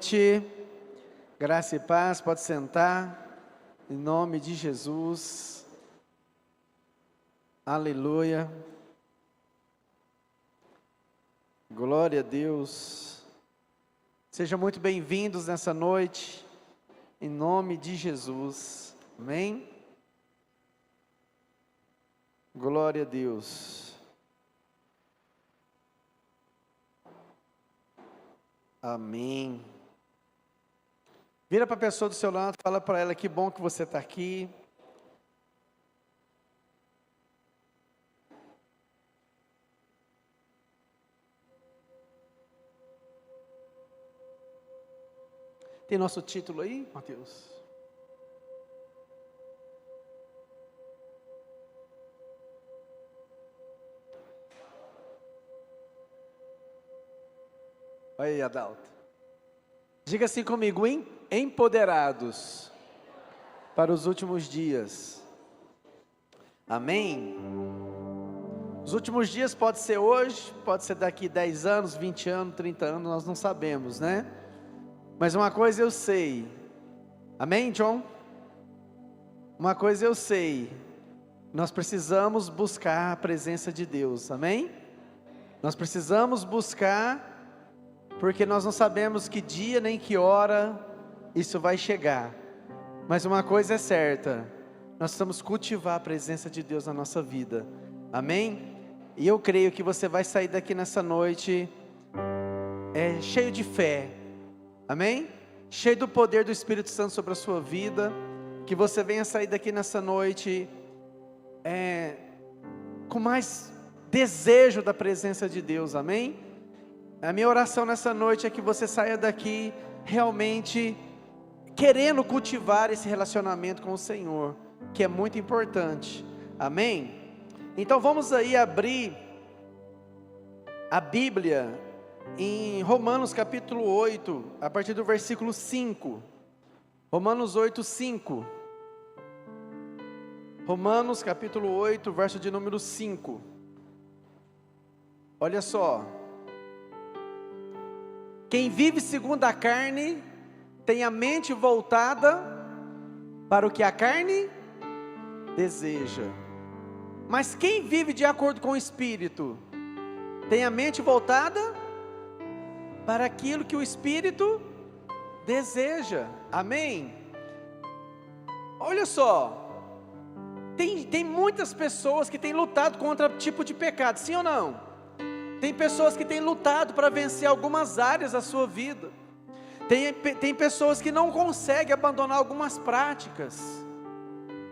Noite, graça e paz, pode sentar, em nome de Jesus, aleluia, glória a Deus, sejam muito bem-vindos nessa noite, em nome de Jesus, amém? Glória a Deus, amém. Vira para a pessoa do seu lado, fala para ela que bom que você está aqui. Tem nosso título aí, Mateus? Olha aí, Adalto. Diga assim comigo, empoderados para os últimos dias. Amém? Os últimos dias pode ser hoje, pode ser daqui 10 anos, 20 anos, 30 anos, nós não sabemos, né? Mas uma coisa eu sei. Amém, John? Uma coisa eu sei. Nós precisamos buscar a presença de Deus, amém? Nós precisamos buscar, porque nós não sabemos que dia nem que hora isso vai chegar, mas uma coisa é certa, nós precisamos cultivar a presença de Deus na nossa vida, amém? E eu creio que você vai sair daqui nessa noite, cheio de fé, amém? Cheio do poder do Espírito Santo sobre a sua vida, que você venha sair daqui nessa noite, com mais desejo da presença de Deus, amém? A minha oração nessa noite é que você saia daqui realmente querendo cultivar esse relacionamento com o Senhor, que é muito importante, amém? Então vamos aí abrir a Bíblia em Romanos capítulo 8, a partir do versículo 5, Romanos 8, 5, Romanos capítulo 8, verso de número 5, olha só. Quem vive segundo a carne, tem a mente voltada para o que a carne deseja. Mas quem vive de acordo com o Espírito, tem a mente voltada para aquilo que o Espírito deseja. Amém? Olha só, tem muitas pessoas que têm lutado contra tipo de pecado, sim ou não? Tem pessoas que têm lutado para vencer algumas áreas da sua vida. Tem pessoas que não conseguem abandonar algumas práticas.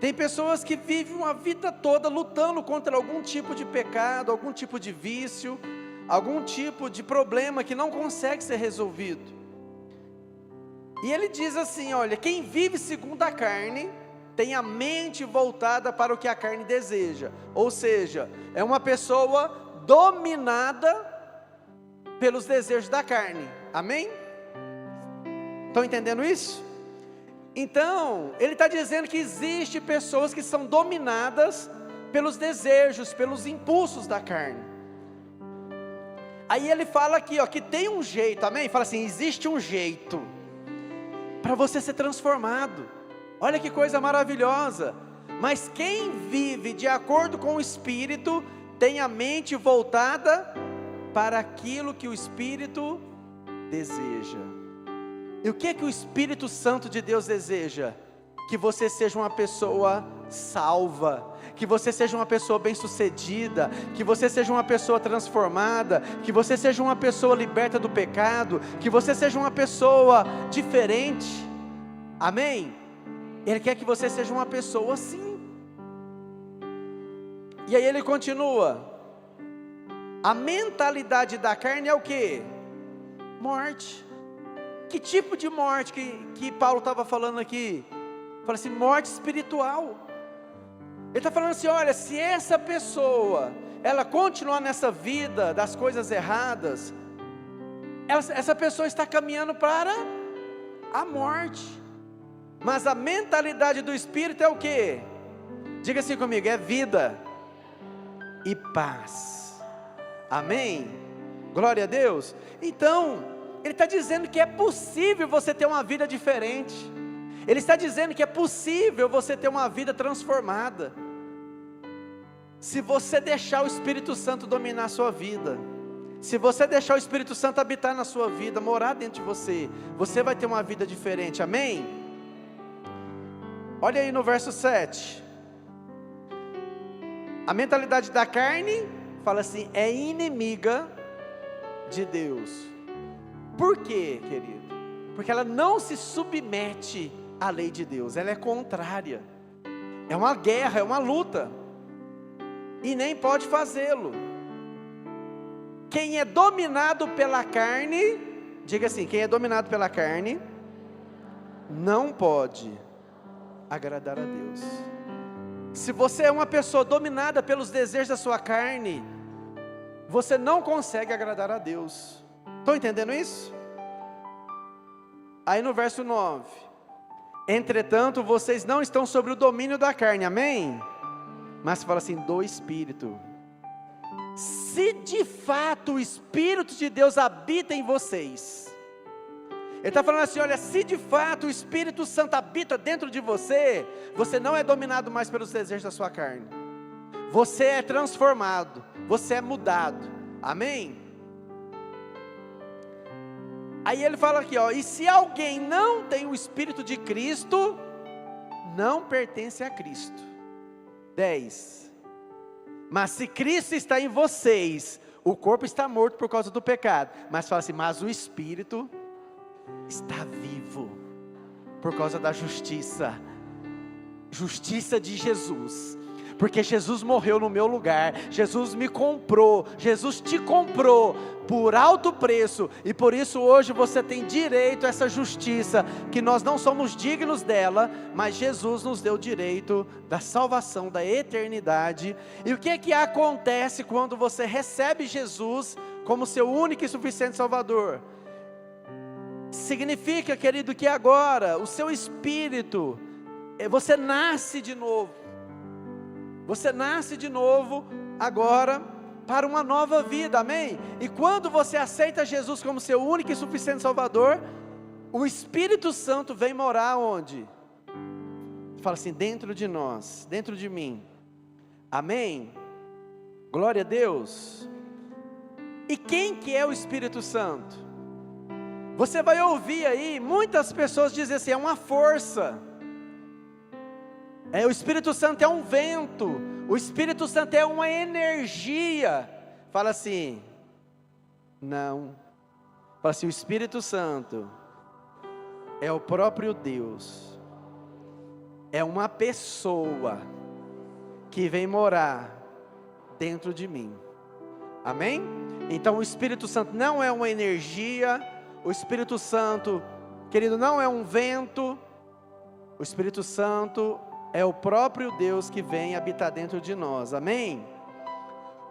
Tem pessoas que vivem uma vida toda lutando contra algum tipo de pecado, algum tipo de vício, algum tipo de problema que não consegue ser resolvido. E ele diz assim, olha, quem vive segundo a carne, tem a mente voltada para o que a carne deseja. Ou seja, é uma pessoa dominada pelos desejos da carne, amém? Estão entendendo isso? Então, ele está dizendo que existe pessoas que são dominadas pelos desejos, pelos impulsos da carne. Aí ele fala aqui, ó, que tem um jeito, amém? Fala assim, existe um jeito para você ser transformado. Olha que coisa maravilhosa. Mas quem vive de acordo com o Espírito, tem a mente voltada para aquilo que o Espírito deseja. E o que é que o Espírito Santo de Deus deseja? Que você seja uma pessoa salva, que você seja uma pessoa bem-sucedida, que você seja uma pessoa transformada, que você seja uma pessoa liberta do pecado, que você seja uma pessoa diferente, amém? Ele quer que você seja uma pessoa assim. E aí ele continua, a mentalidade da carne é o que? Morte. Que tipo de morte que Paulo estava falando aqui? Fala assim, morte espiritual. Ele está falando assim, olha, se essa pessoa, ela continuar nessa vida das coisas erradas, essa pessoa está caminhando para a morte. Mas a mentalidade do Espírito é o que? Diga assim comigo, é vida e paz, amém? Glória a Deus. Então, Ele está dizendo que é possível você ter uma vida diferente. Ele está dizendo que é possível você ter uma vida transformada, se você deixar o Espírito Santo dominar a sua vida. Se você deixar o Espírito Santo habitar na sua vida, morar dentro de você, você vai ter uma vida diferente, amém? Olha aí no verso 7, a mentalidade da carne, fala assim, é inimiga de Deus. Por quê, querido? Porque ela não se submete à lei de Deus, ela é contrária, é uma guerra, é uma luta, e nem pode fazê-lo. Quem é dominado pela carne, diga assim, quem é dominado pela carne, não pode agradar a Deus. Se você é uma pessoa dominada pelos desejos da sua carne, você não consegue agradar a Deus. Estão entendendo isso? Aí no verso 9, entretanto vocês não estão sobre o domínio da carne, amém? Mas fala assim, do Espírito. Se de fato o Espírito de Deus habita em vocês, ele está falando assim, olha, se de fato o Espírito Santo habita dentro de você, você não é dominado mais pelos desejos da sua carne, você é transformado, você é mudado, amém? Aí ele fala aqui, ó, e se alguém não tem o Espírito de Cristo, não pertence a Cristo. 10, mas se Cristo está em vocês, o corpo está morto por causa do pecado, mas fala assim, mas o Espírito está vivo, por causa da justiça de Jesus, porque Jesus morreu no meu lugar, Jesus me comprou, Jesus te comprou, por alto preço, e por isso hoje você tem direito a essa justiça, que nós não somos dignos dela, mas Jesus nos deu direito da salvação, da eternidade. E o que acontece quando você recebe Jesus, como seu único e suficiente Salvador? Significa, querido, que agora, o seu espírito, você nasce de novo, agora, para uma nova vida, amém? E quando você aceita Jesus como seu único e suficiente Salvador, o Espírito Santo vem morar onde? Fala assim, dentro de nós, dentro de mim, amém? Glória a Deus. E quem que é o Espírito Santo? Você vai ouvir aí, muitas pessoas dizem assim, é uma força, o Espírito Santo é um vento, o Espírito Santo é uma energia. Fala assim, não. Fala assim, o Espírito Santo é o próprio Deus, é uma pessoa que vem morar dentro de mim, amém? Então o Espírito Santo não é uma energia, o Espírito Santo, querido, não é um vento, o Espírito Santo é o próprio Deus que vem habitar dentro de nós, amém?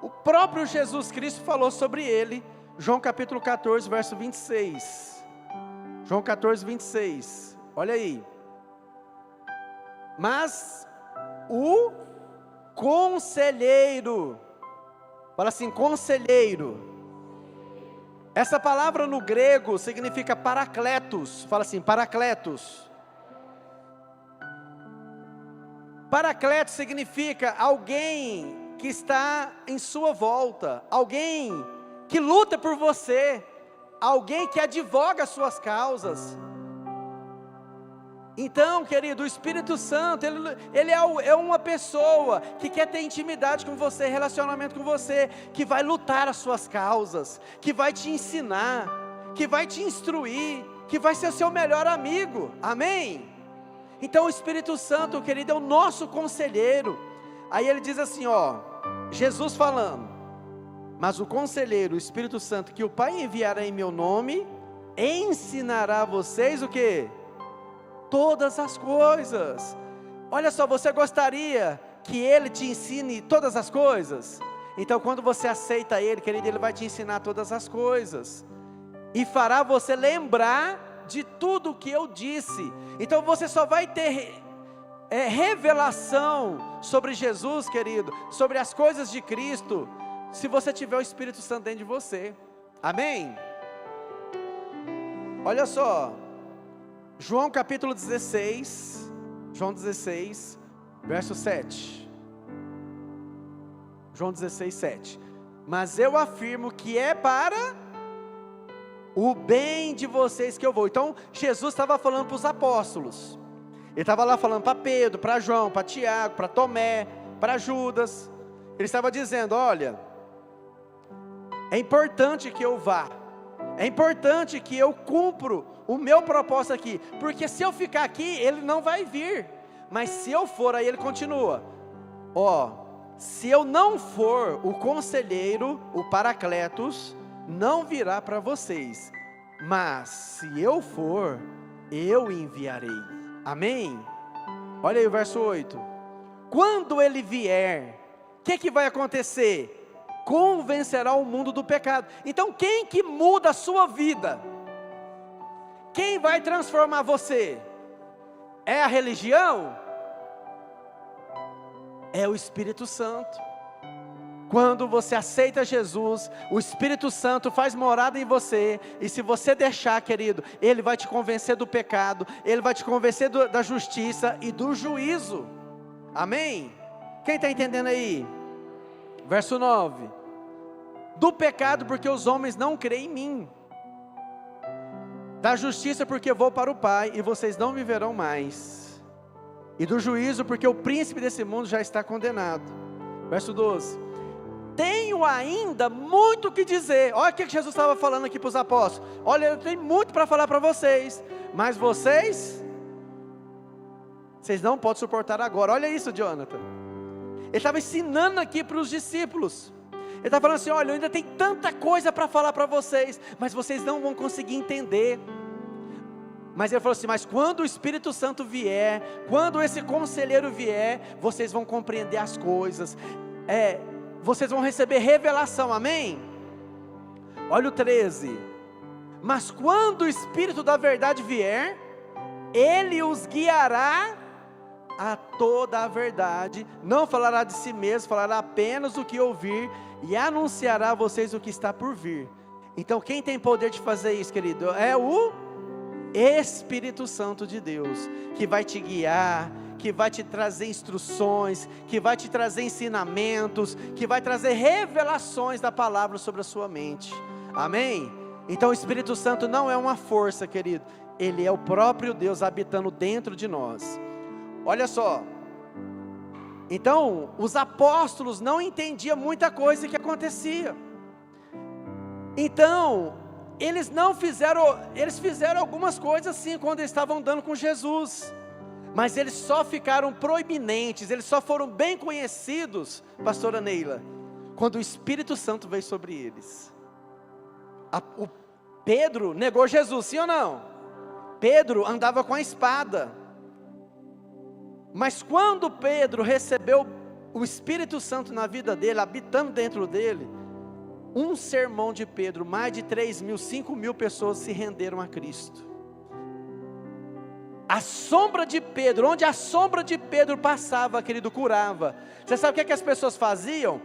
O próprio Jesus Cristo falou sobre ele, João capítulo 14, verso 26, João 14, 26, olha aí, mas o conselheiro, fala assim, conselheiro, essa palavra no grego significa paracletos, fala assim, paracletos. Paracletos significa alguém que está em sua volta, alguém que luta por você, alguém que advoga as suas causas. Então, querido, o Espírito Santo, ele é uma pessoa que quer ter intimidade com você, relacionamento com você, que vai lutar as suas causas, que vai te ensinar, que vai te instruir, que vai ser o seu melhor amigo, amém? Então o Espírito Santo, querido, é o nosso conselheiro. Aí ele diz assim, ó, Jesus falando, mas o conselheiro, o Espírito Santo, que o Pai enviará em meu nome, ensinará a vocês o quê? Todas as coisas. Olha só, você gostaria que Ele te ensine todas as coisas? Então quando você aceita Ele, querido, Ele vai te ensinar todas as coisas, e fará você lembrar de tudo o que eu disse. Então você só vai ter revelação sobre Jesus, querido, sobre as coisas de Cristo, se você tiver o Espírito Santo dentro de você, amém? Olha só, João capítulo 16, João 16, verso 7. João 16, 7. Mas eu afirmo que é para o bem de vocês que eu vou. Então, Jesus estava falando para os apóstolos. Ele estava lá falando para Pedro, para João, para Tiago, para Tomé, para Judas. Ele estava dizendo, olha, é importante que eu vá. É importante que eu cumpra o meu propósito aqui. Porque se eu ficar aqui, ele não vai vir. Mas se eu for, aí ele continua. Se eu não for, o conselheiro, o Paracletos, não virá para vocês. Mas se eu for, eu enviarei. Amém? Olha aí o verso 8. Quando ele vier, o que vai acontecer? Convencerá o mundo do pecado. Então quem que muda a sua vida? Quem vai transformar você? É a religião? É o Espírito Santo. Quando você aceita Jesus, o Espírito Santo faz morada em você, e se você deixar, querido, ele vai te convencer do pecado, ele vai te convencer da justiça e do juízo. Amém? Quem está entendendo aí? Verso 9. Do pecado, porque os homens não creem em mim. Da justiça, porque vou para o Pai, e vocês não me verão mais. E do juízo, porque o príncipe desse mundo já está condenado. Verso 12. Tenho ainda muito o que dizer. Olha o que Jesus estava falando aqui para os apóstolos. Olha, eu tenho muito para falar para vocês. Mas vocês não podem suportar agora. Olha isso, Jonathan. Ele estava ensinando aqui para os discípulos. Ele estava falando assim, olha, eu ainda tenho tanta coisa para falar para vocês, mas vocês não vão conseguir entender. Mas ele falou assim, mas quando o Espírito Santo vier, quando esse conselheiro vier, vocês vão compreender as coisas, vocês vão receber revelação, amém? Olha o 13, mas quando o Espírito da verdade vier, ele os guiará a toda a verdade, não falará de si mesmo, falará apenas o que ouvir, e anunciará a vocês o que está por vir. Então quem tem poder de fazer isso, querido? É o Espírito Santo de Deus, que vai te guiar, que vai te trazer instruções, que vai te trazer ensinamentos, que vai trazer revelações da palavra sobre a sua mente, amém? Então o Espírito Santo não é uma força, querido, ele é o próprio Deus habitando dentro de nós. Olha só, então os apóstolos não entendiam muita coisa que acontecia, então eles fizeram algumas coisas assim, quando eles estavam andando com Jesus, mas eles só ficaram proeminentes, eles só foram bem conhecidos, pastora Neila, quando o Espírito Santo veio sobre eles. O Pedro negou Jesus, sim ou não? Pedro andava com a espada, mas quando Pedro recebeu o Espírito Santo na vida dele, habitando dentro dele, um sermão de Pedro, mais de 3.000, 5.000 pessoas se renderam a Cristo. A sombra de Pedro, onde a sombra de Pedro passava, querido, curava. Você sabe o que as pessoas faziam?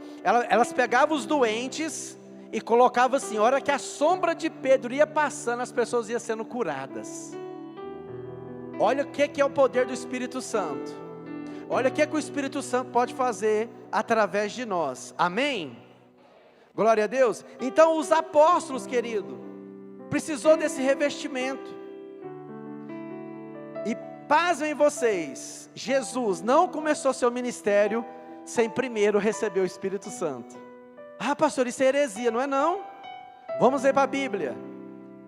Elas pegavam os doentes e colocavam assim, a hora que a sombra de Pedro ia passando, as pessoas iam sendo curadas. Olha o que é o poder do Espírito Santo. Olha o que o Espírito Santo pode fazer através de nós, amém? Glória a Deus. Então os apóstolos, querido, precisou desse revestimento. E pasmem vocês, Jesus não começou seu ministério sem primeiro receber o Espírito Santo. Ah, pastor, isso é heresia, não é não? Vamos ler para a Bíblia.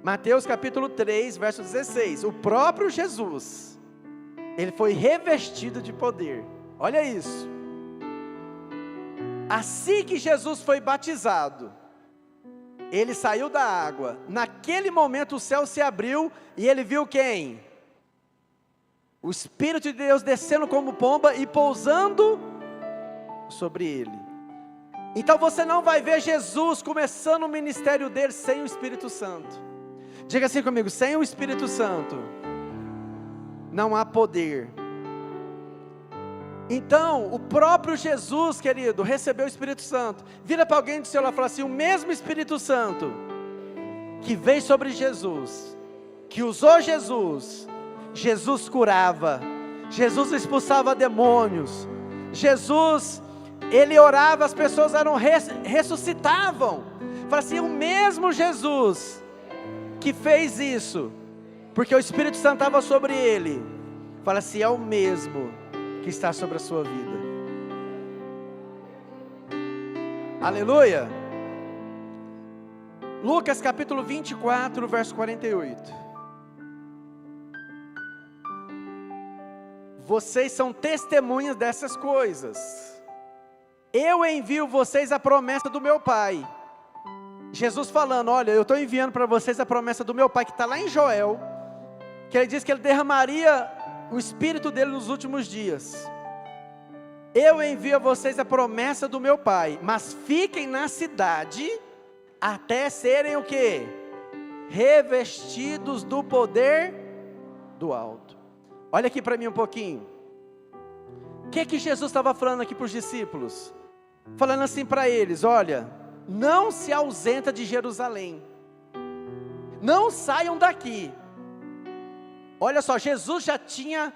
Mateus capítulo 3, verso 16. O próprio Jesus, ele foi revestido de poder. Olha isso. Assim que Jesus foi batizado, ele saiu da água. Naquele momento o céu se abriu e ele viu quem? O Espírito de Deus descendo como pomba e pousando sobre ele. Então você não vai ver Jesus começando o ministério dele sem o Espírito Santo. Diga assim comigo, sem o Espírito Santo não há poder. Então, o próprio Jesus, querido, recebeu o Espírito Santo. Vira para alguém do seu lado e fala assim, o mesmo Espírito Santo que veio sobre Jesus, que usou Jesus, Jesus curava, Jesus expulsava demônios, Jesus, Ele orava, as pessoas ressuscitavam. Fala assim, o mesmo Jesus que fez isso, porque o Espírito Santo estava sobre Ele, fala assim, é o mesmo que está sobre a sua vida. Aleluia. Lucas capítulo 24, verso 48. Vocês são testemunhas dessas coisas. Eu envio vocês a promessa do meu Pai. Jesus falando, olha, eu estou enviando para vocês a promessa do meu Pai, que está lá em Joel, que Ele diz que Ele derramaria o Espírito dEle nos últimos dias. Eu envio a vocês a promessa do meu Pai, mas fiquem na cidade, até serem o quê? Revestidos do poder do alto. Olha aqui para mim um pouquinho. O que Jesus estava falando aqui para os discípulos? Falando assim para eles, olha, não se ausenta de Jerusalém. Não saiam daqui. Olha só, Jesus já tinha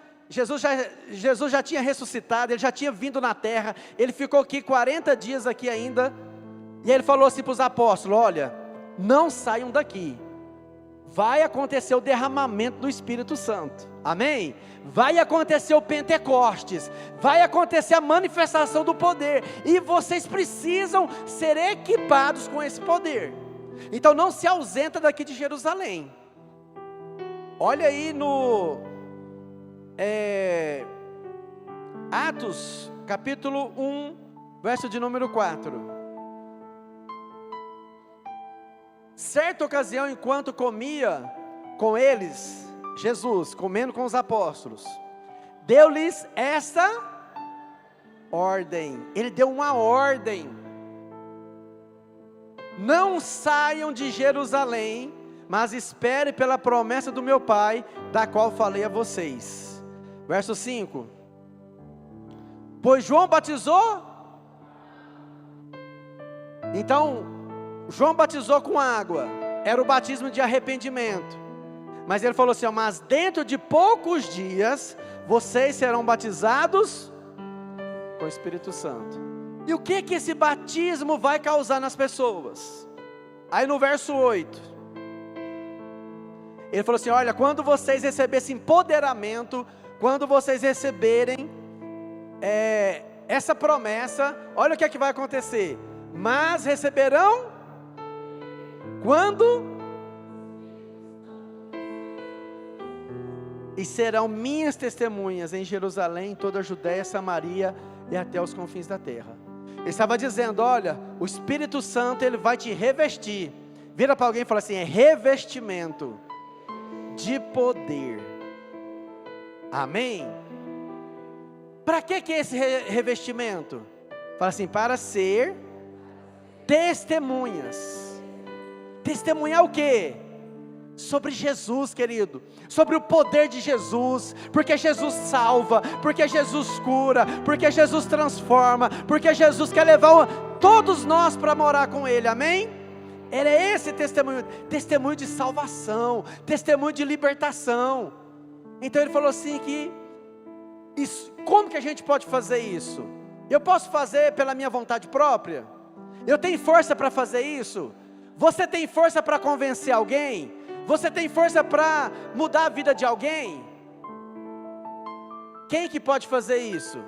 ressuscitado, Ele já tinha vindo na terra, Ele ficou aqui 40 dias aqui ainda, e Ele falou assim para os apóstolos, olha, não saiam daqui, vai acontecer o derramamento do Espírito Santo, amém? Vai acontecer o Pentecostes, vai acontecer a manifestação do poder, e vocês precisam ser equipados com esse poder. Então não se ausenta daqui de Jerusalém. Olha aí no Atos capítulo 1, verso de número 4. Certa ocasião, enquanto comia com eles, Jesus, comendo com os apóstolos, deu-lhes esta ordem. Ele deu uma ordem: não saiam de Jerusalém, mas espere pela promessa do meu Pai, da qual falei a vocês. Verso 5. Pois João batizou. Então, João batizou com água, era o batismo de arrependimento. Mas ele falou assim, ó, mas dentro de poucos dias, vocês serão batizados com o Espírito Santo. E o que esse batismo vai causar nas pessoas? Aí no verso 8, ele falou assim, olha, quando vocês receberem empoderamento, quando vocês receberem essa promessa, olha o que é que vai acontecer. Mas receberão quando? E serão minhas testemunhas em Jerusalém, em toda a Judéia, Samaria e até os confins da terra. Ele estava dizendo, olha, o Espírito Santo, ele vai te revestir. Vira para alguém e fala assim, é revestimento de poder. Amém? Para que é esse revestimento? Fala assim, para ser testemunhas. Testemunhar o quê? Sobre Jesus, querido, sobre o poder de Jesus, porque Jesus salva, porque Jesus cura, porque Jesus transforma, porque Jesus quer levar todos nós para morar com Ele, amém? Era esse testemunho, testemunho de salvação, testemunho de libertação. Então ele falou assim que, como que a gente pode fazer isso? Eu posso fazer pela minha vontade própria? Eu tenho força para fazer isso? Você tem força para convencer alguém? Você tem força para mudar a vida de alguém? Quem que pode fazer isso?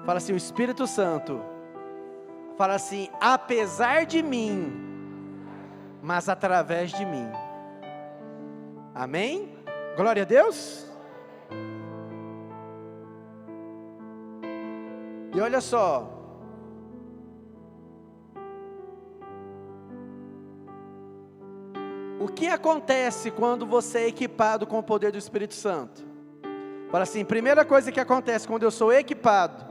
Fala assim, o Espírito Santo. Fala assim, apesar de mim, mas através de mim. Amém? Glória a Deus. E olha só. O que acontece quando você é equipado com o poder do Espírito Santo? Fala assim, primeira coisa que acontece quando eu sou equipado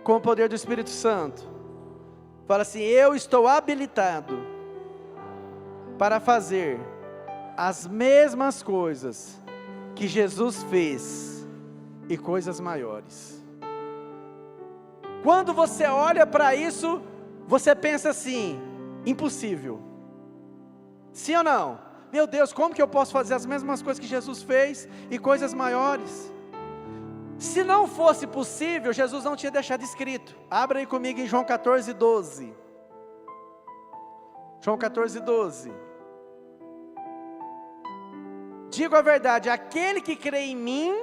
com o poder do Espírito Santo. Fala assim, eu estou habilitado para fazer as mesmas coisas que Jesus fez e coisas maiores. Quando você olha para isso, você pensa assim, impossível. Sim ou não? Meu Deus, como que eu posso fazer as mesmas coisas que Jesus fez e coisas maiores? Se não fosse possível, Jesus não tinha deixado escrito. Abra aí comigo em João 14, 12. João 14, 12. Digo a verdade, aquele que crê em mim,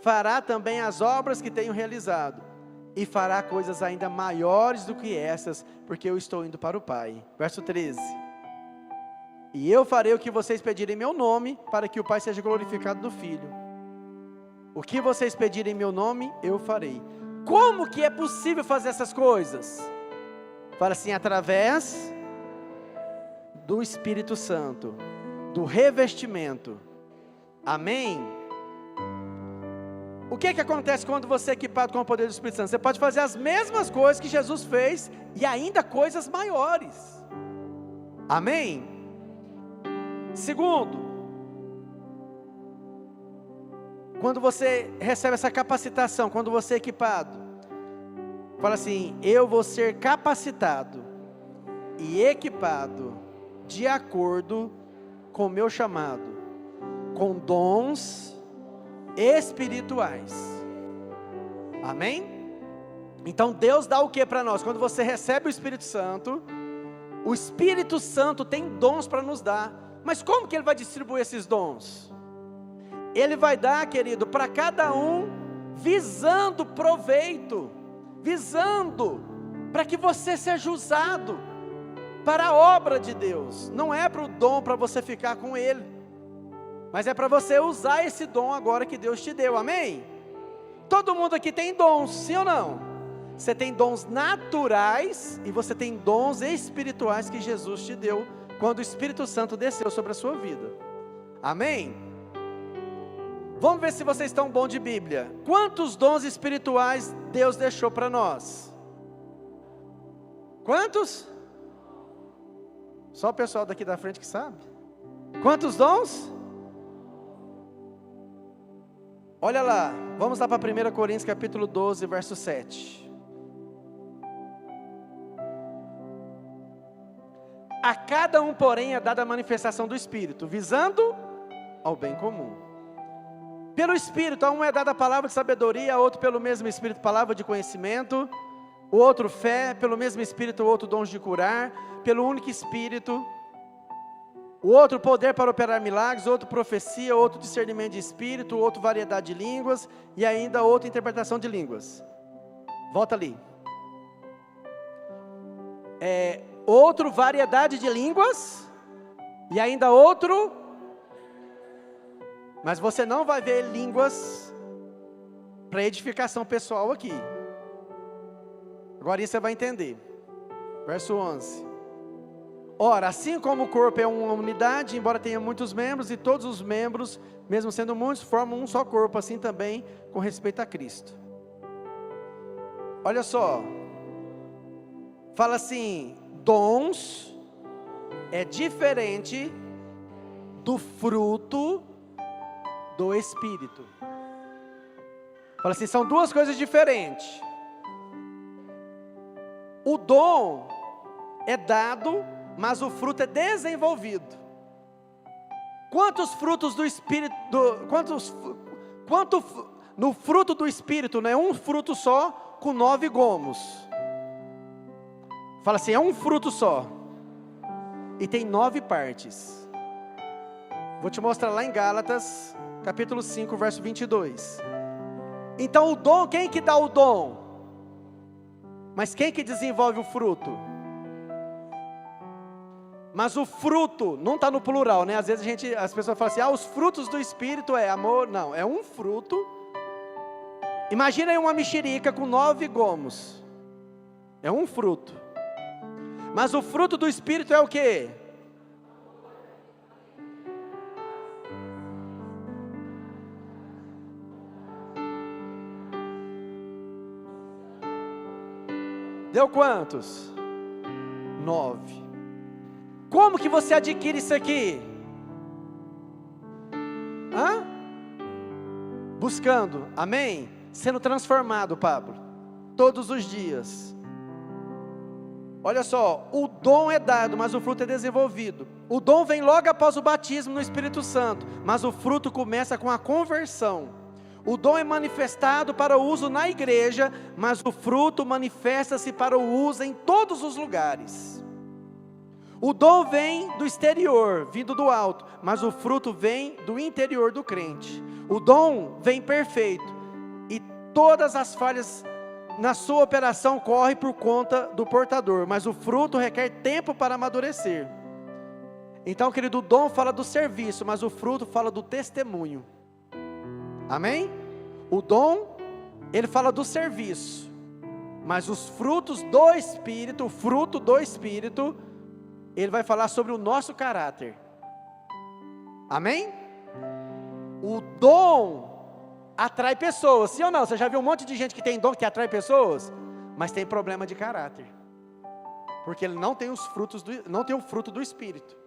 fará também as obras que tenho realizado, e fará coisas ainda maiores do que essas, porque eu estou indo para o Pai. Verso 13. E eu farei o que vocês pedirem em meu nome, para que o Pai seja glorificado no Filho. O que vocês pedirem em meu nome, eu farei. Como que é possível fazer essas coisas? Fala assim, através do Espírito Santo, do revestimento. Amém? O que acontece quando você é equipado com o poder do Espírito Santo? Você pode fazer as mesmas coisas que Jesus fez, e ainda coisas maiores. Amém? Segundo, quando você recebe essa capacitação, quando você é equipado, fala assim, eu vou ser capacitado e equipado de acordo com o meu chamado, com dons espirituais. Amém? Então Deus dá o que para nós? Quando você recebe o Espírito Santo tem dons para nos dar. Mas como que Ele vai distribuir esses dons? Ele vai dar, querido, para cada um, visando proveito, visando para que você seja usado para a obra de Deus. Não é para o dom para você ficar com ele, mas é para você usar esse dom agora que Deus te deu. Amém? Todo mundo aqui tem dons, sim ou não? Você tem dons naturais e você tem dons espirituais que Jesus te deu quando o Espírito Santo desceu sobre a sua vida. Amém? Vamos ver se vocês estão bons de Bíblia. Quantos dons espirituais Deus deixou para nós? Quantos? Só o pessoal daqui da frente que sabe. Quantos dons? Olha lá, vamos lá para 1 Coríntios capítulo 12, verso 7. A cada um, porém, é dada a manifestação do Espírito, visando ao bem comum. Pelo Espírito, a um é dada a palavra de sabedoria, a outro pelo mesmo Espírito, palavra de conhecimento, o outro fé, pelo mesmo Espírito, o outro dons de curar, pelo único Espírito, o outro poder para operar milagres, outro profecia, outro discernimento de Espírito, outro variedade de línguas, e ainda outra interpretação de línguas. Volta ali. Outro variedade de línguas, e ainda outro, mas você não vai ver línguas para edificação pessoal aqui. Agora isso você vai entender. Verso 11. Ora, assim como o corpo é uma unidade, embora tenha muitos membros, e todos os membros, mesmo sendo muitos, formam um só corpo, assim também com respeito a Cristo. Olha só, fala assim, dons é diferente do fruto do Espírito. Fala assim, são duas coisas diferentes. O dom é dado, mas o fruto é desenvolvido. Quantos frutos do Espírito, no fruto do Espírito, não é um fruto só com 9 gomos. Fala assim, é um fruto só, e tem 9 partes. Vou te mostrar lá em Gálatas, capítulo 5, verso 22. Então o dom, quem que dá o dom? Mas quem que desenvolve o fruto? Mas o fruto, não está no plural, né? Às vezes as pessoas falam assim, os frutos do Espírito é amor. Não, é um fruto. Imagina aí uma mexerica com 9 gomos. É um fruto. Mas o fruto do Espírito é o quê? Deu quantos? 9. Como que você adquire isso aqui? Buscando, amém? Sendo transformado, Pablo, todos os dias. Olha só, o dom é dado, mas o fruto é desenvolvido. O dom vem logo após o batismo no Espírito Santo, mas o fruto começa com a conversão. O dom é manifestado para o uso na igreja, mas o fruto manifesta-se para o uso em todos os lugares. O dom vem do exterior, vindo do alto, mas o fruto vem do interior do crente. O dom vem perfeito, e todas as falhas na sua operação correm por conta do portador, mas o fruto requer tempo para amadurecer. Então, querido, o dom fala do serviço, mas o fruto fala do testemunho. Amém? O dom, ele fala do serviço, mas os frutos do Espírito, o fruto do Espírito, ele vai falar sobre o nosso caráter. Amém? O dom atrai pessoas, sim ou não? Você já viu um monte de gente que tem dom que atrai pessoas, mas tem problema de caráter, porque ele não tem os frutos não tem o fruto do Espírito.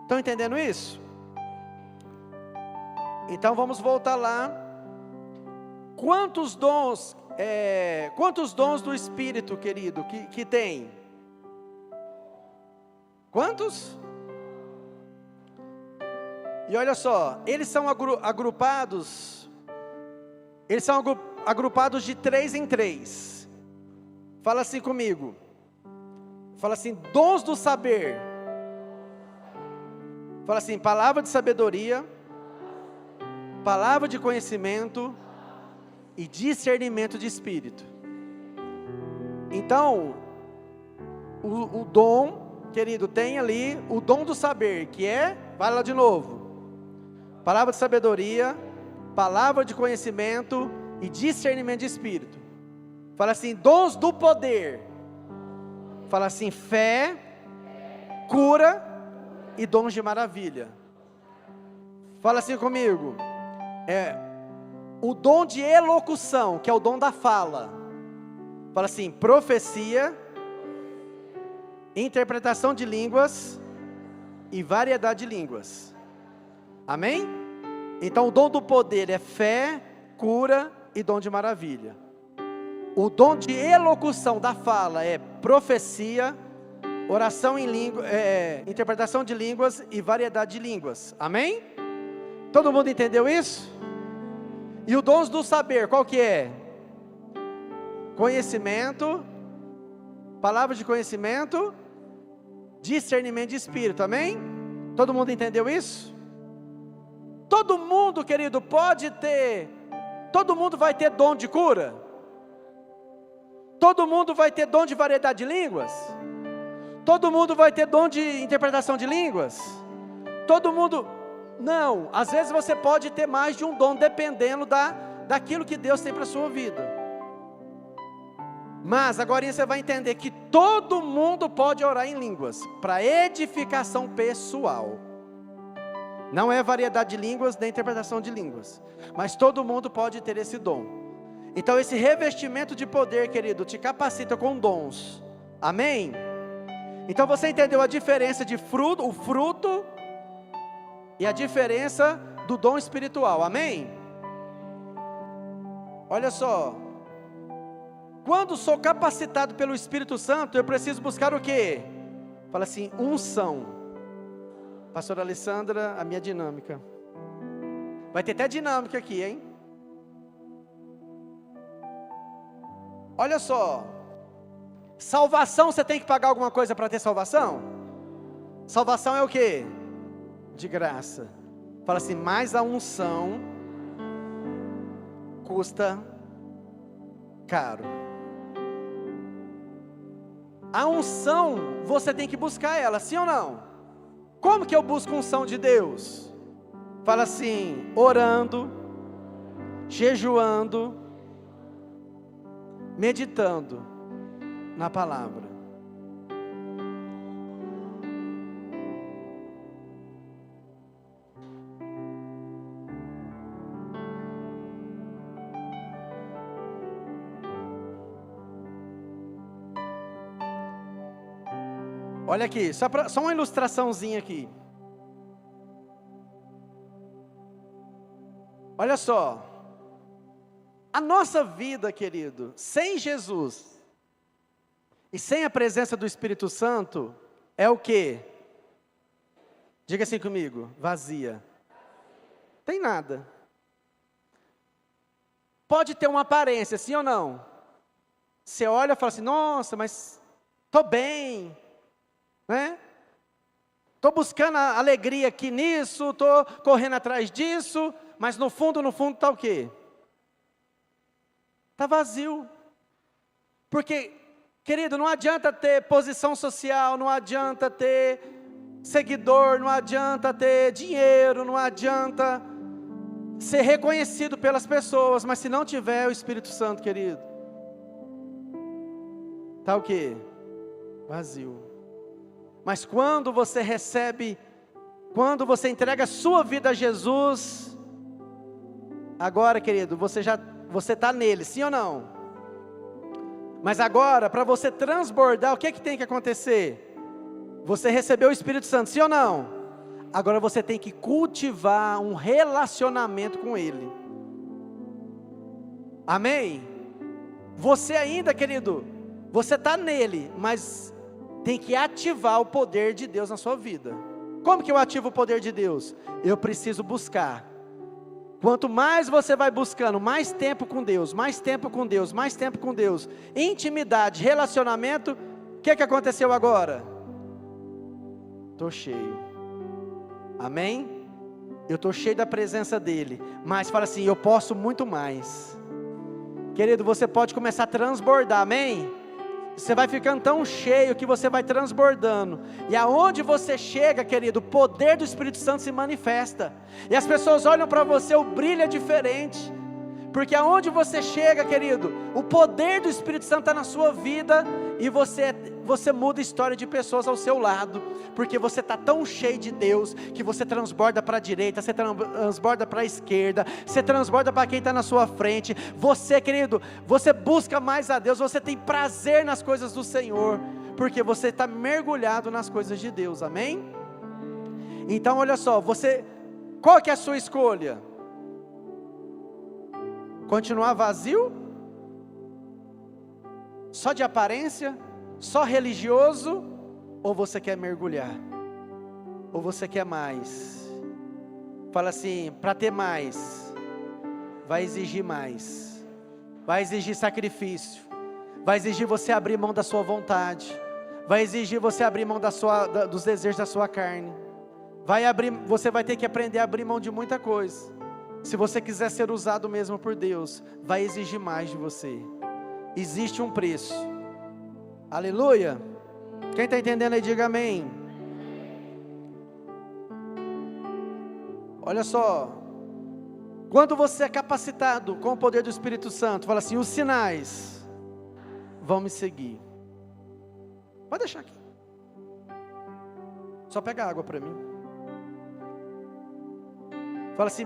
Estão entendendo isso? Então vamos voltar lá. Quantos dons do Espírito, querido, que tem? Quantos? E olha só, eles são agrupados de 3 em 3. Fala assim comigo. Fala assim, dons do saber. Fala assim, palavra de sabedoria, palavra de conhecimento e discernimento de espírito. Então, o dom, querido, tem ali o dom do saber, que é, vai lá de novo, palavra de sabedoria, palavra de conhecimento e discernimento de espírito. Fala assim, dons do poder. Fala assim, fé, cura e dons de maravilha. Fala assim comigo. O dom de elocução, que é o dom da fala. Fala assim, profecia, interpretação de línguas e variedade de línguas. Amém? Então o dom do poder é fé, cura e dom de maravilha. O dom de elocução da fala é profecia, oração em língua, interpretação de línguas e variedade de línguas. Amém? Todo mundo entendeu isso? E o dons do saber, qual que é? Conhecimento, palavra de conhecimento, discernimento de espírito. Amém? Todo mundo entendeu isso? Todo mundo, querido, todo mundo vai ter dom de cura? Todo mundo vai ter dom de variedade de línguas? Todo mundo vai ter dom de interpretação de línguas? Todo mundo? Não, às vezes você pode ter mais de um dom, dependendo daquilo que Deus tem para a sua vida. Mas agora você vai entender que todo mundo pode orar em línguas, para edificação pessoal. Não é variedade de línguas, nem interpretação de línguas, mas todo mundo pode ter esse dom. Então esse revestimento de poder, querido, te capacita com dons. Amém? Então você entendeu a diferença de o fruto e a diferença do dom espiritual. Amém? Olha só. Quando sou capacitado pelo Espírito Santo, eu preciso buscar o quê? Fala assim, unção. Pastora Alessandra, a minha dinâmica. Vai ter até dinâmica aqui, hein? Olha só. Salvação, você tem que pagar alguma coisa para ter salvação? Salvação é o quê? De graça. Fala assim, mas a unção custa caro. A unção, você tem que buscar ela, sim ou não? Como que eu busco unção de Deus? Fala assim, orando, jejuando, meditando na palavra. Olha aqui, só uma ilustraçãozinha aqui. Olha só. A nossa vida, querido, sem Jesus e sem a presença do Espírito Santo, é o quê? Diga assim comigo, vazia. Tem nada. Pode ter uma aparência, sim ou não? Você olha e fala assim, nossa, mas estou bem, né? Estou buscando a alegria aqui nisso, estou correndo atrás disso, mas no fundo está o quê? Está vazio. Porque, querido, não adianta ter posição social, não adianta ter seguidor, não adianta ter dinheiro, não adianta ser reconhecido pelas pessoas, mas se não tiver o Espírito Santo, querido, está o quê? Vazio. Mas quando você recebe, quando você entrega a sua vida a Jesus, agora, querido, você está nele, sim ou não? Mas agora, para você transbordar, o que tem que acontecer? Você recebeu o Espírito Santo, sim ou não? Agora você tem que cultivar um relacionamento com Ele. Amém? Você ainda, querido, você está nele, mas tem que ativar o poder de Deus na sua vida. Como que eu ativo o poder de Deus? Eu preciso buscar. Quanto mais você vai buscando, mais tempo com Deus, mais tempo com Deus, mais tempo com Deus, intimidade, relacionamento, o que aconteceu agora? Estou cheio. Amém? Eu estou cheio da presença dEle, mas fala assim, eu posso muito mais. Querido, você pode começar a transbordar, amém? Você vai ficando tão cheio que você vai transbordando. E aonde você chega, querido, o poder do Espírito Santo se manifesta. E as pessoas olham para você, o brilho é diferente. Porque aonde você chega, querido, o poder do Espírito Santo está na sua vida. E você muda a história de pessoas ao seu lado. Porque você está tão cheio de Deus, que você transborda para a direita, você transborda para a esquerda, você transborda para quem está na sua frente. Você, querido, você busca mais a Deus, você tem prazer nas coisas do Senhor, porque você está mergulhado nas coisas de Deus, amém? Então olha só, qual que é a sua escolha? Continuar vazio? Só de aparência? Só religioso? Ou você quer mergulhar? Ou você quer mais? Fala assim, para ter mais, vai exigir mais, vai exigir sacrifício, vai exigir você abrir mão da sua vontade, vai exigir você abrir mão dos desejos da sua carne, você vai ter que aprender a abrir mão de muita coisa. Se você quiser ser usado mesmo por Deus, vai exigir mais de você. Existe um preço. Aleluia. Quem está entendendo aí, diga amém. Olha só, quando você é capacitado com o poder do Espírito Santo, fala assim, os sinais vão me seguir. Pode deixar aqui. Só pega água para mim. Fala assim,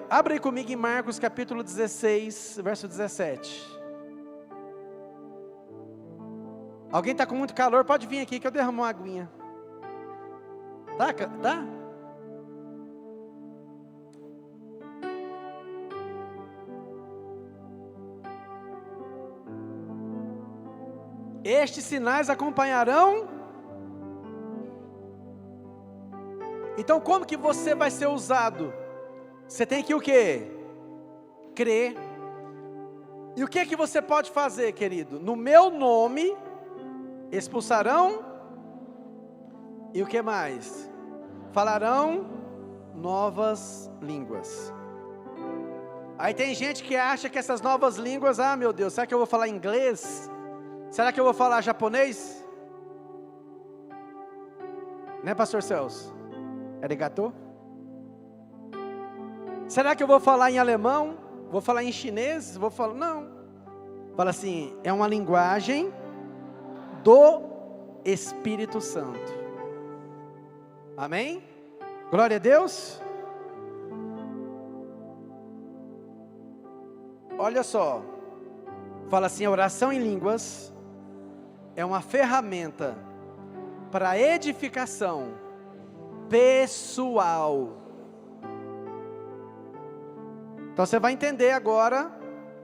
abre aí comigo em Marcos capítulo 16, verso 17. Alguém está com muito calor, pode vir aqui que eu derramo uma aguinha. Tá? Estes sinais acompanharão. Então como que você vai ser usado? Você tem que o quê? Crer. E o que você pode fazer, querido? No meu nome expulsarão, e o que mais? Falarão novas línguas. Aí tem gente que acha que essas novas línguas, meu Deus, será que eu vou falar inglês? Será que eu vou falar japonês? Né, pastor Celso? Arigato? Será que eu vou falar em alemão? Vou falar em chinês? Não. Fala assim, é uma linguagem do Espírito Santo. Amém? Glória a Deus. Olha só, fala assim, a oração em línguas é uma ferramenta para edificação pessoal. Então você vai entender agora,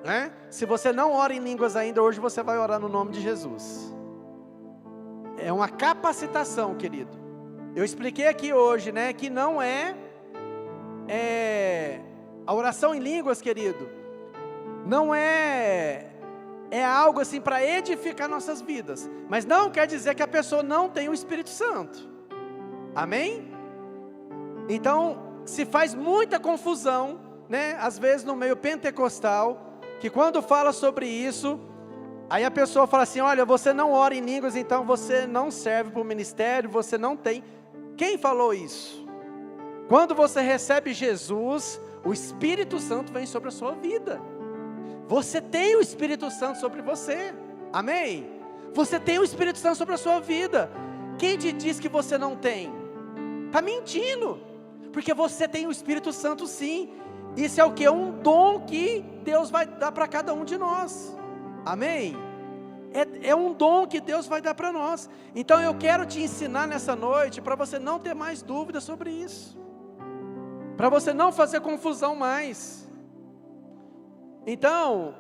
né? Se você não ora em línguas ainda, hoje você vai orar no nome de Jesus. é uma capacitação, querido. Eu expliquei aqui hoje, né, que não é a oração em línguas, querido, não é algo assim para edificar nossas vidas, mas não quer dizer que a pessoa não tem o Espírito Santo, amém? Então, se faz muita confusão, né, às vezes no meio pentecostal, que quando fala sobre isso, aí a pessoa fala assim, olha, você não ora em línguas, então você não serve para o ministério, você não tem. Quem falou isso? Quando você recebe Jesus, o Espírito Santo vem sobre a sua vida. Você tem o Espírito Santo sobre você, amém? Você tem o Espírito Santo sobre a sua vida. Quem te diz que você não tem? Está mentindo, porque você tem o Espírito Santo sim. Isso é o que? É um dom que Deus vai dar para cada um de nós, amém? É um dom que Deus vai dar para nós. Então eu quero te ensinar nessa noite, para você não ter mais dúvidas sobre isso, para você não fazer confusão mais. Então,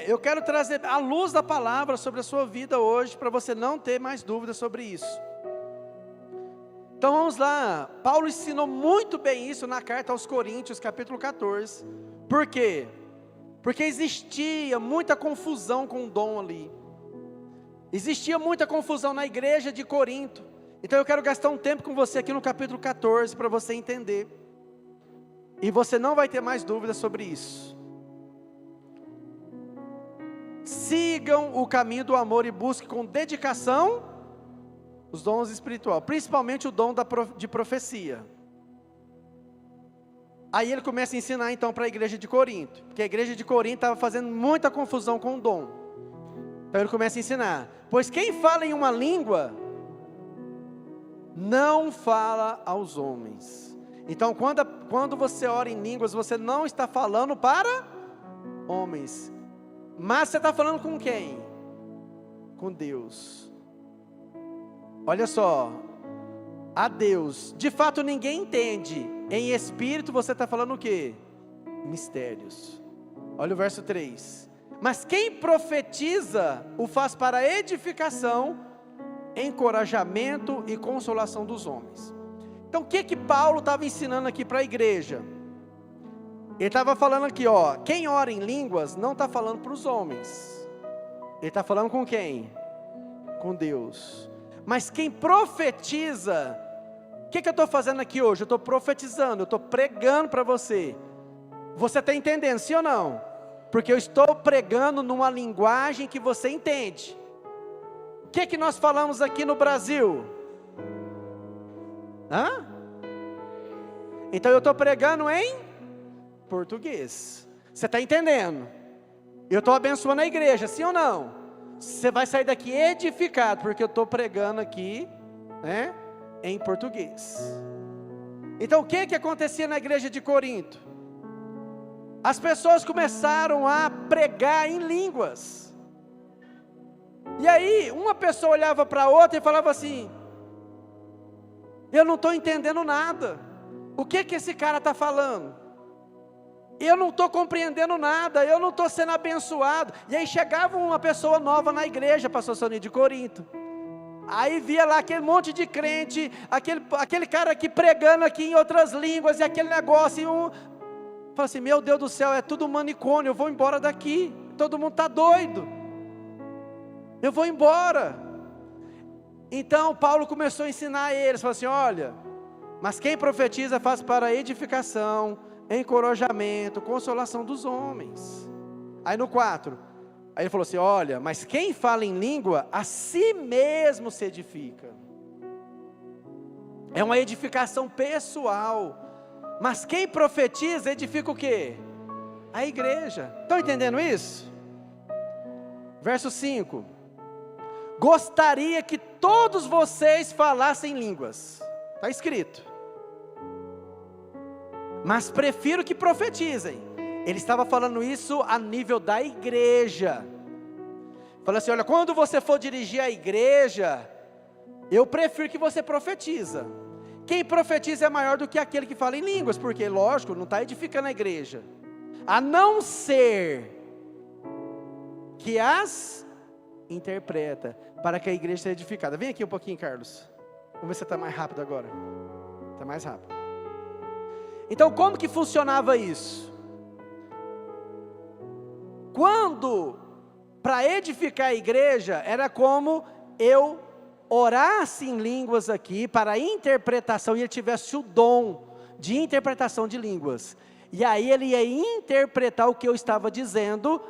eu quero trazer a luz da palavra sobre a sua vida hoje, para você não ter mais dúvidas sobre isso. Então vamos lá, Paulo ensinou muito bem isso na carta aos Coríntios, capítulo 14, por quê? Porque existia muita confusão com o dom ali, existia muita confusão na igreja de Corinto. Então eu quero gastar um tempo com você aqui no capítulo 14, para você entender, e você não vai ter mais dúvidas sobre isso. Sigam o caminho do amor e busquem com dedicação os dons espirituais, principalmente o dom de profecia. Aí ele começa a ensinar então para a igreja de Corinto, porque a igreja de Corinto estava fazendo muita confusão com o dom. Então ele começa a ensinar, pois quem fala em uma língua, não fala aos homens. Então quando você ora em línguas, você não está falando para homens, mas você está falando com quem? Com Deus. Olha só, a Deus, de fato ninguém entende, em espírito você está falando o quê? Mistérios. Olha o verso 3, mas quem profetiza, o faz para edificação, encorajamento e consolação dos homens. Então o que Paulo estava ensinando aqui para a igreja? Ele estava falando aqui, ó, quem ora em línguas não está falando para os homens, ele está falando com quem? Com Deus. Mas quem profetiza, o que eu estou fazendo aqui hoje? Eu estou profetizando, eu estou pregando para você. Você está entendendo, sim ou não? Porque eu estou pregando numa linguagem que você entende. O que nós falamos aqui no Brasil? Então eu estou pregando em português. Você está entendendo? Eu estou abençoando a igreja, sim ou não? Você vai sair daqui edificado, porque eu estou pregando aqui, né, em português. Então o que acontecia na igreja de Corinto? As pessoas começaram a pregar em línguas, e aí uma pessoa olhava para a outra e falava assim, eu não estou entendendo nada, o que esse cara está falando? Eu não estou compreendendo nada, eu não estou sendo abençoado. E aí chegava uma pessoa nova na igreja, pastor Soninho, de Corinto, aí via lá aquele monte de crente, aquele cara aqui pregando aqui em outras línguas, e aquele negócio, fala assim, meu Deus do céu, é tudo manicômio, eu vou embora daqui, todo mundo está doido, eu vou embora. Então Paulo começou a ensinar a eles, falou assim, olha, mas quem profetiza faz para edificação, encorajamento, consolação dos homens. Aí no 4, aí ele falou assim, olha, mas quem fala em língua, a si mesmo se edifica. É uma edificação pessoal. Mas quem profetiza, edifica o quê? A igreja. Estão entendendo isso? Verso 5, gostaria que todos vocês falassem línguas. Está escrito, mas prefiro que profetizem. Ele estava falando isso a nível da igreja. Falou assim, olha, quando você for dirigir a igreja, eu prefiro que você profetiza. Quem profetiza é maior do que aquele que fala em línguas, porque lógico, não está edificando a igreja, a não ser que as interpreta, para que a igreja seja edificada. Vem aqui um pouquinho, Carlos. Vamos ver se você está mais rápido agora. Está mais rápido. Então, como que funcionava isso? Quando, para edificar a igreja, era como eu orasse em línguas aqui, para a interpretação, e ele tivesse o dom de interpretação de línguas. E aí ele ia interpretar o que eu estava dizendo,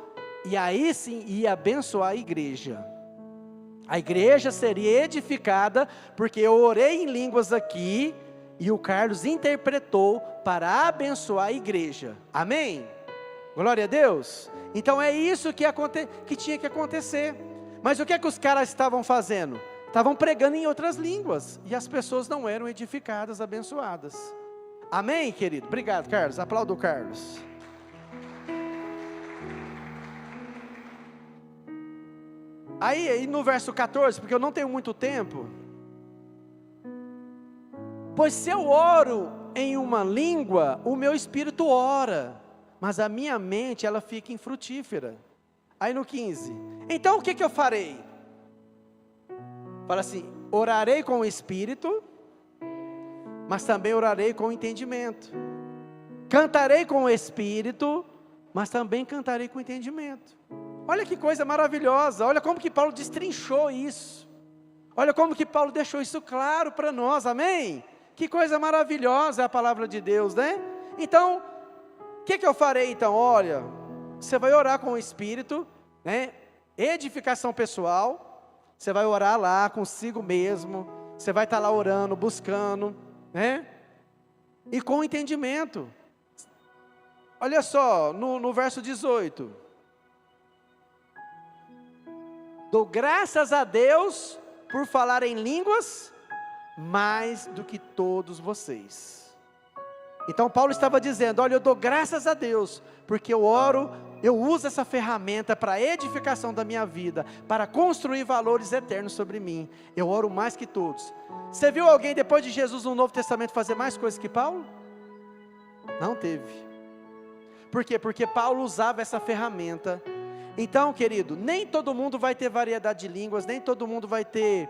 e aí sim ia abençoar a igreja. A igreja seria edificada, porque eu orei em línguas aqui, e o Carlos interpretou para abençoar a igreja. Amém? Glória a Deus. Então é isso que tinha que acontecer. Mas o que é que os caras estavam fazendo? Estavam pregando em outras línguas, e as pessoas não eram edificadas, abençoadas. Amém, querido? Obrigado, Carlos. Aplauda o Carlos. Aí no verso 14, porque eu não tenho muito tempo. Pois se eu oro em uma língua, o meu espírito ora, mas a minha mente, ela fica infrutífera. Aí no 15, então o que eu farei? Fala assim, orarei com o espírito, mas também orarei com o entendimento. Cantarei com o espírito, mas também cantarei com o entendimento. Olha que coisa maravilhosa, olha como que Paulo destrinchou isso. Olha como que Paulo deixou isso claro para nós, amém? Que coisa maravilhosa é a palavra de Deus, né? Então, o que eu farei então? Olha, você vai orar com o espírito, né? Edificação pessoal, você vai orar lá consigo mesmo, você vai estar lá orando, buscando, né? E com entendimento. Olha só, no verso 18. Dou graças a Deus por falar em línguas mais do que todos vocês. Então Paulo estava dizendo, olha, eu dou graças a Deus, porque eu oro, eu uso essa ferramenta para a edificação da minha vida, para construir valores eternos sobre mim. Eu oro mais que todos. Você viu alguém depois de Jesus no Novo Testamento fazer mais coisas que Paulo? Não teve. Por quê? Porque Paulo usava essa ferramenta. Então, querido, nem todo mundo vai ter variedade de línguas, nem todo mundo vai ter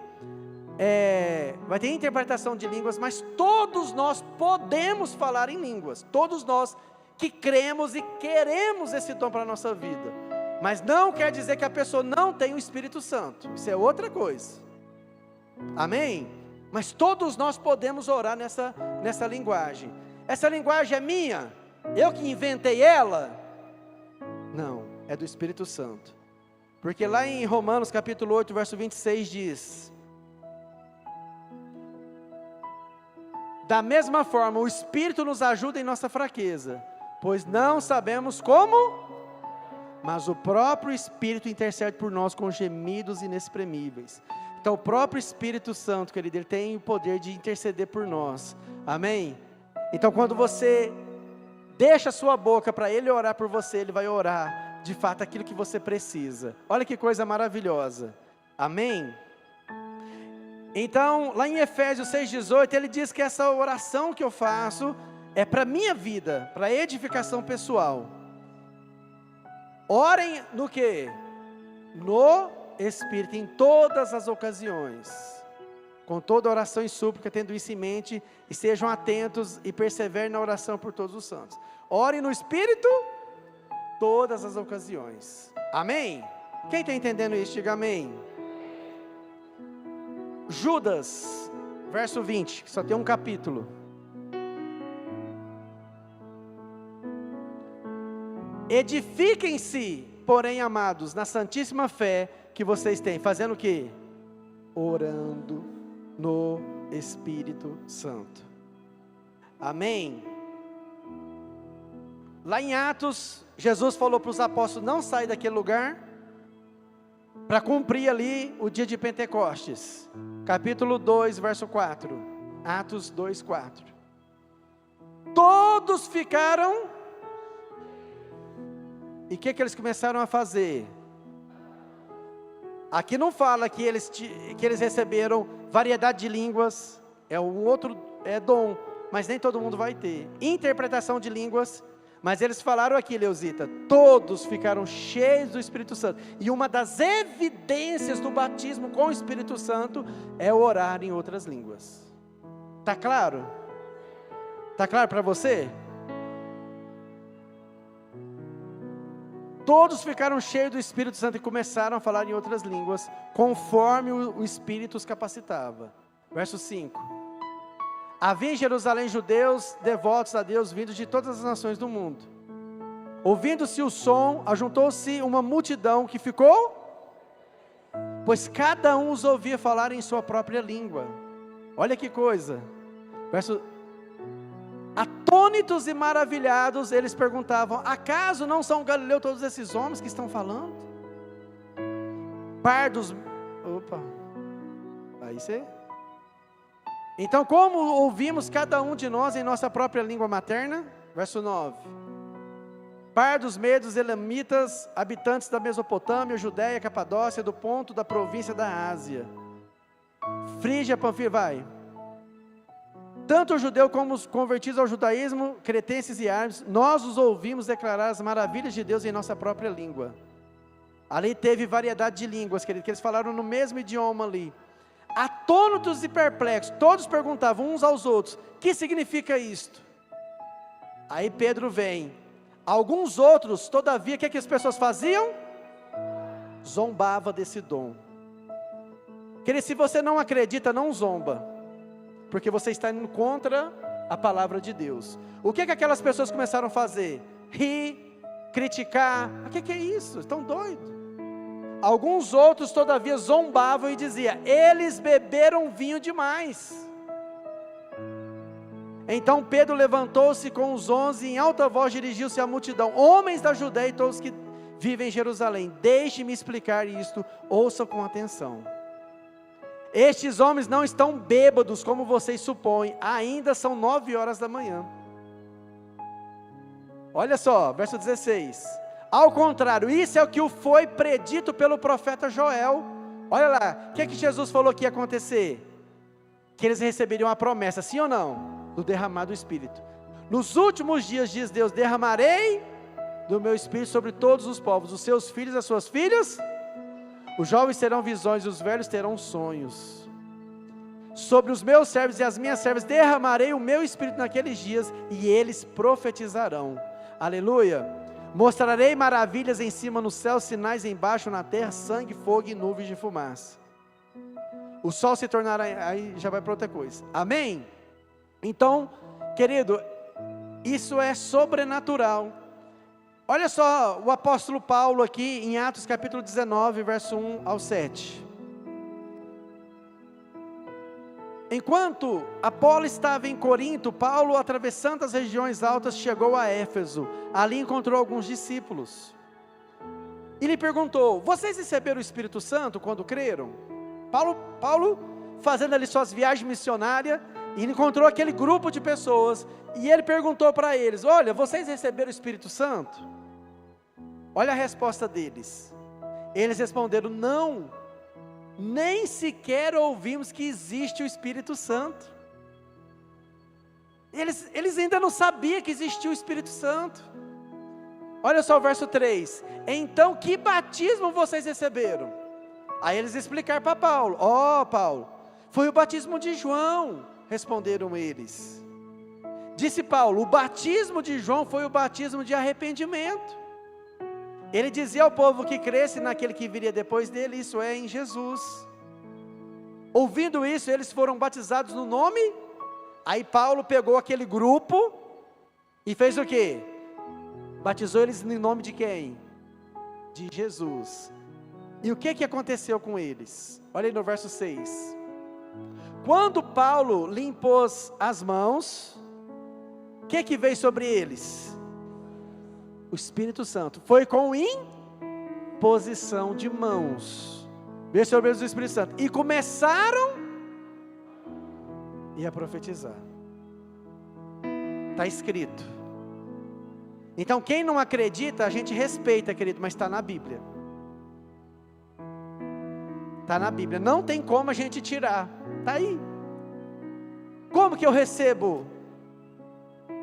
interpretação de línguas, mas todos nós podemos falar em línguas, todos nós que cremos e queremos esse dom para a nossa vida, mas não quer dizer que a pessoa não tem o Espírito Santo, isso é outra coisa, amém? Mas todos nós podemos orar nessa linguagem. Essa linguagem é minha? Eu que inventei ela? Não, é do Espírito Santo, porque lá em Romanos capítulo 8, verso 26 diz: da mesma forma, o Espírito nos ajuda em nossa fraqueza, pois não sabemos como, mas o próprio Espírito intercede por nós com gemidos inexprimíveis. Então o próprio Espírito Santo, querido, ele tem o poder de interceder por nós, amém? Então quando você deixa a sua boca para ele orar por você, ele vai orar de fato aquilo que você precisa. Olha que coisa maravilhosa, amém? Então, lá em Efésios 6,18, ele diz que essa oração que eu faço é para a minha vida, para a edificação pessoal. Orem no quê? No Espírito, em todas as ocasiões, com toda oração e súplica, tendo isso em mente, e sejam atentos e perseverem na oração por todos os santos. Orem no Espírito, todas as ocasiões. Amém? Quem está entendendo isso, diga amém. Judas, verso 20, que só tem um capítulo. Edifiquem-se, porém, amados, na santíssima fé que vocês têm, fazendo o quê? Orando no Espírito Santo. Amém? Lá em Atos, Jesus falou para os apóstolos, não sair daquele lugar, para cumprir ali o dia de Pentecostes. Capítulo 2, verso 4. Atos 2, 4. Todos ficaram, e o que eles começaram a fazer? Aqui não fala que eles receberam variedade de línguas, é um outro dom, mas nem todo mundo vai ter. Interpretação de línguas, Mas eles falaram aqui, Leuzita, todos ficaram cheios do Espírito Santo. E uma das evidências do batismo com o Espírito Santo é orar em outras línguas. Está claro? Está claro para você? Todos ficaram cheios do Espírito Santo e começaram a falar em outras línguas, conforme o Espírito os capacitava. Verso 5. Havia em Jerusalém judeus devotos a Deus, vindos de todas as nações do mundo. Ouvindo-se o som, ajuntou-se uma multidão que ficou, pois cada um os ouvia falar em sua própria língua. Olha que coisa. Atônitos e maravilhados, eles perguntavam: acaso não são Galileu todos esses homens que estão falando? Pardos. Aí você. Então, como ouvimos cada um de nós em nossa própria língua materna? Verso 9. Pardos, medos, elamitas, habitantes da Mesopotâmia, Judéia, Capadócia, do Ponto, da província da Ásia, Frígia, Panfilha, vai. Tanto o judeu como os convertidos ao judaísmo, cretenses e árabes, nós os ouvimos declarar as maravilhas de Deus em nossa própria língua. Ali teve variedade de línguas, querido, que eles falaram no mesmo idioma ali. Atônitos e perplexos, todos perguntavam uns aos outros: que significa isto? Aí Pedro vem. Alguns outros, todavia, o que as pessoas faziam? Zombava desse dom. Querido, se você não acredita, não zomba, porque você está indo contra a palavra de Deus. O que aquelas pessoas começaram a fazer? Rir, criticar. O que é isso? Estão doidos. Alguns outros, todavia, zombavam e diziam: eles beberam vinho demais. Então Pedro levantou-se com os 11 e em alta voz dirigiu-se à multidão: homens da Judeia e todos que vivem em Jerusalém, deixe-me explicar isto, ouçam com atenção. Estes homens não estão bêbados como vocês supõem, ainda são 9 horas da manhã. Olha só, verso 16. Ao contrário, isso é o que foi predito pelo profeta Joel. Olha lá, o que Jesus falou que ia acontecer? Que eles receberiam a promessa, sim ou não? Do derramar do Espírito. Nos últimos dias, diz Deus, derramarei do meu Espírito sobre todos os povos, os seus filhos e as suas filhas. Os jovens terão visões, os velhos terão sonhos. Sobre os meus servos e as minhas servas derramarei o meu Espírito naqueles dias, e eles profetizarão. Aleluia. Mostrarei maravilhas em cima no céu, sinais embaixo na terra, sangue, fogo e nuvens de fumaça. O sol se tornará, aí já vai para outra coisa. Amém? Então, querido, isso é sobrenatural. Olha só o apóstolo Paulo aqui em Atos capítulo 19, verso 1 ao 7. Enquanto Apolo estava em Corinto, Paulo, atravessando as regiões altas, chegou a Éfeso. Ali encontrou alguns discípulos. E lhe perguntou: vocês receberam o Espírito Santo quando creram? Paulo fazendo ali suas viagens missionárias, e encontrou aquele grupo de pessoas, e ele perguntou para eles: olha, vocês receberam o Espírito Santo? Olha a resposta deles. Eles responderam: não, nem sequer ouvimos que existe o Espírito Santo. Eles ainda não sabiam que existia o Espírito Santo. Olha só o verso 3. Então, que batismo vocês receberam? Aí eles explicaram para Paulo: Paulo, foi o batismo de João. Responderam eles. Disse Paulo: o batismo de João foi o batismo de arrependimento. Ele dizia ao povo que cresce naquele que viria depois dele, isso é, em Jesus. Ouvindo isso, eles foram batizados no nome. Aí Paulo pegou aquele grupo e fez o quê? Batizou eles em nome de quem? De Jesus. E o que aconteceu com eles? Olha aí no verso 6. Quando Paulo lhe impôs as mãos, o que veio sobre eles? O Espírito Santo. Foi com imposição de mãos. Veio sobre eles o Espírito Santo. E começaram a profetizar. Está escrito. Então quem não acredita, a gente respeita, querido, mas está na Bíblia. Está na Bíblia. Não tem como a gente tirar. Está aí. Como que eu recebo?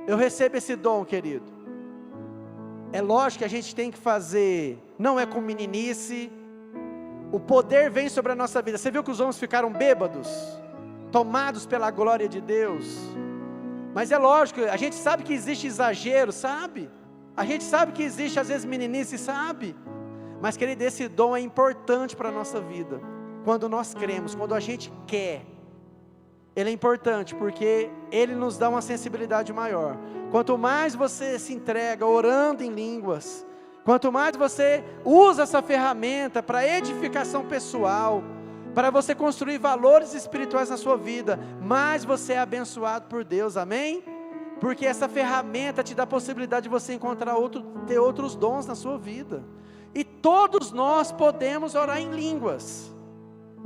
Eu recebo esse dom, querido. É lógico que a gente tem que fazer, não é com meninice. O poder vem sobre a nossa vida. Você viu que os homens ficaram bêbados, tomados pela glória de Deus? Mas é lógico, a gente sabe que existe exagero, sabe? A gente sabe que existe às vezes meninice, sabe? Mas querido, esse dom é importante para a nossa vida. Quando nós cremos, quando a gente quer, ele é importante, porque ele nos dá uma sensibilidade maior. Quanto mais você se entrega orando em línguas, quanto mais você usa essa ferramenta para edificação pessoal, para você construir valores espirituais na sua vida, mais você é abençoado por Deus, amém? Porque essa ferramenta te dá a possibilidade de você encontrar ter outros dons na sua vida. E todos nós podemos orar em línguas.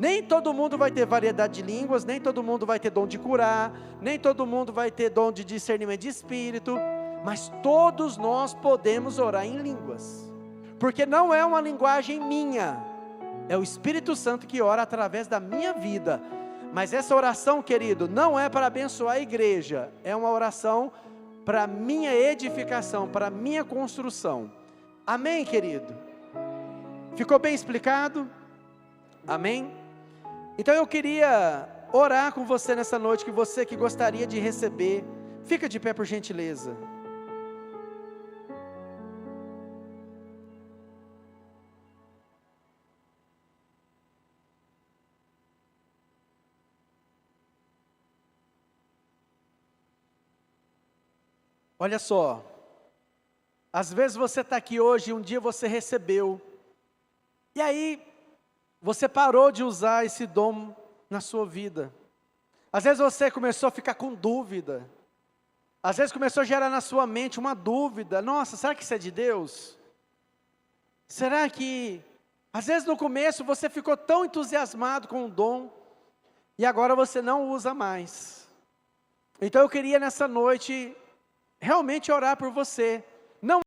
Nem todo mundo vai ter variedade de línguas, nem todo mundo vai ter dom de curar, nem todo mundo vai ter dom de discernimento de espírito, mas todos nós podemos orar em línguas, porque não é uma linguagem minha, é o Espírito Santo que ora através da minha vida. Mas essa oração, querido, não é para abençoar a igreja, é uma oração para minha edificação, para minha construção. Amém, querido? Ficou bem explicado? Amém? Então eu queria orar com você nessa noite, que você que gostaria de receber, fica de pé por gentileza. Olha só, às vezes você está aqui hoje, um dia você recebeu, e aí você parou de usar esse dom na sua vida. Às vezes você começou a ficar com dúvida, às vezes começou a gerar na sua mente uma dúvida: nossa, será que isso é de Deus? Será que, às vezes no começo você ficou tão entusiasmado com o dom, e agora você não usa mais. Então eu queria nessa noite realmente orar por você. Não